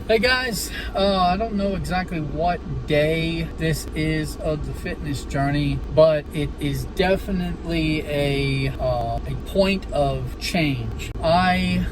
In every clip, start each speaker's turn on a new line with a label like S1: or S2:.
S1: Hey guys, I don't know exactly what day this is of the fitness journey, but it is definitely a point of change. I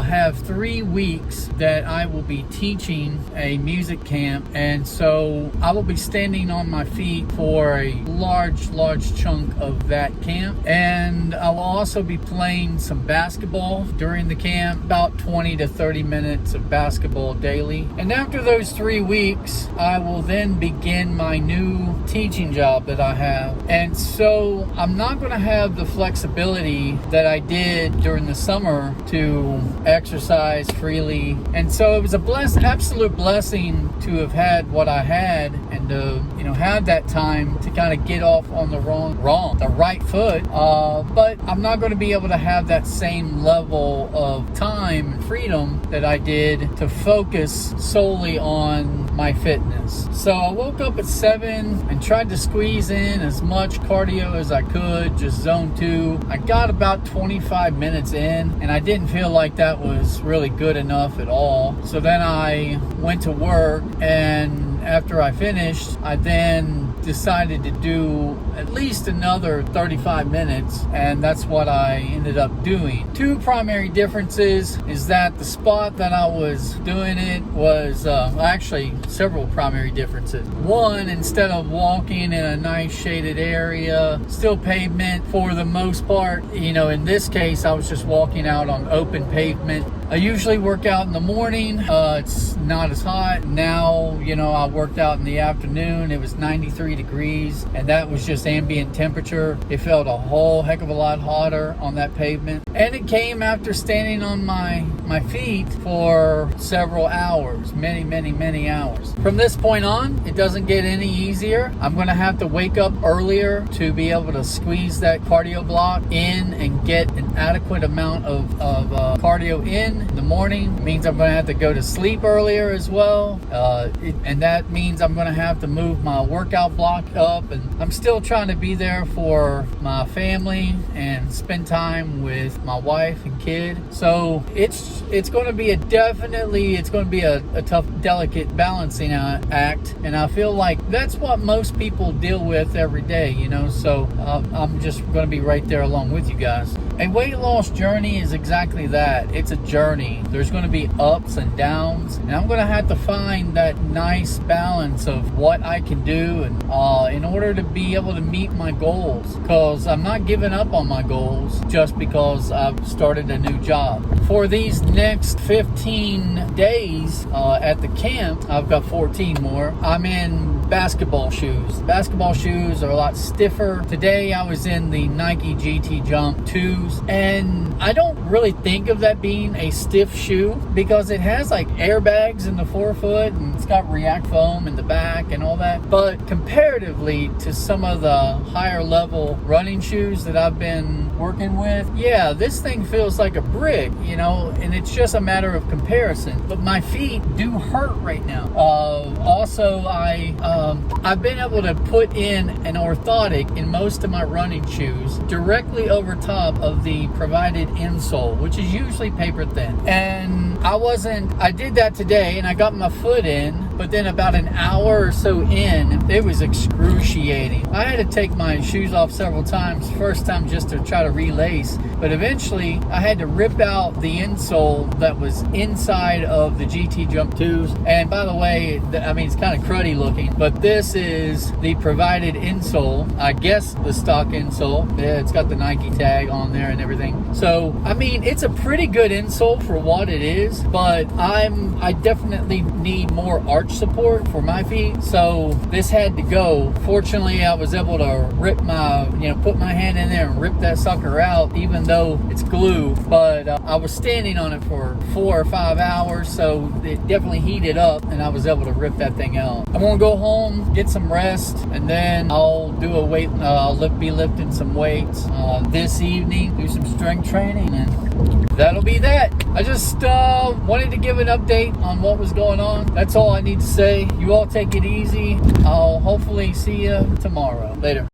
S1: have 3 weeks that I will be teaching a music camp, and so I will be standing on my feet for a large chunk of that camp, and I will also be playing some basketball during the camp, about 20 to 30 minutes of basketball daily. And after those 3 weeks, I will then begin my new teaching job that I have. And so I'm not going to have the flexibility that I did during the summer to exercise freely. And so it was a absolute blessing to have had what I had and to, have that time to kind of get off on the right foot. But I'm not going to be able to have that same level of time and freedom that I did to focus solely on my fitness. So I woke up at 7 and tried to squeeze in as much cardio as I could, just zone 2. I got about 25 minutes in, and I didn't feel like that was really good enough at all. So then I went to work, and after I finished, I then decided to do at least another 35 minutes, and that's what I ended up doing. 2 primary differences is that the spot that I was doing it was actually several primary differences. One, instead of walking in a nice shaded area, still pavement for the most part, in this case I was just walking out on open pavement. I usually work out in the morning. It's not as hot. Now, I worked out in the afternoon. It was 93 degrees, and that was just ambient temperature. It felt a whole heck of a lot hotter on that pavement. And it came after standing on my feet for several hours, many hours. From this point on, it doesn't get any easier. I'm going to have to wake up earlier to be able to squeeze that cardio block in and get an adequate amount of cardio in the morning. It means I'm going to have to go to sleep earlier as well, and that means I'm going to have to move my workout block up, and I'm still trying to be there for my family and spend time with my wife and kid. So it's going to be a tough, delicate balancing act, and I feel like that's what most people deal with every day, so I'm just going to be right there along with you guys. A weight loss journey is exactly that. It's a journey. There's going to be ups and downs, and I'm going to have to find that nice balance of what I can do and in order to be able to meet my goals, because I'm not giving up on my goals just because I've started a new job. For these next 15 days at the camp, I've got 14 more. I'm in basketball shoes. Basketball shoes are a lot stiffer. Today I was in the Nike GT Jump 2s, and I don't really think of that being a stiff shoe because it has like airbags in the forefoot and it's got React foam in the back and all that. But comparatively to some of the higher level running shoes that I've been working with, yeah, this thing feels like a brick, and it's just a matter of comparison. But my feet do hurt right now. Also, I've been able to put in an orthotic in most of my running shoes directly over top of the provided insole, which is usually paper thin. And I did that today, and I got my foot in, but then about an hour or so in, it was excruciating. I had to take my shoes off several times. First time just to try to relace, but eventually I had to rip out the insole that was inside of the GT Jump 2s. And by the way, it's kind of cruddy looking, but this is the provided insole. I guess the stock insole. Yeah, it's got the Nike tag on there and everything. So, it's a pretty good insole for what it is, but I definitely need more arch support for my feet. So this had to go. Fortunately, I was able to put my hand in there and rip that sucker out, even though it's glue. But I was standing on it for 4 or 5 hours, so it definitely heated up, and I was able to rip that thing out. I'm gonna go home, get some rest, and then I'll do I'll be lifting some weights this evening, do some strength training, and that'll be that. I just wanted to give an update on what was going on. That's all I need to say. You all take it easy. I'll hopefully see you tomorrow. Later.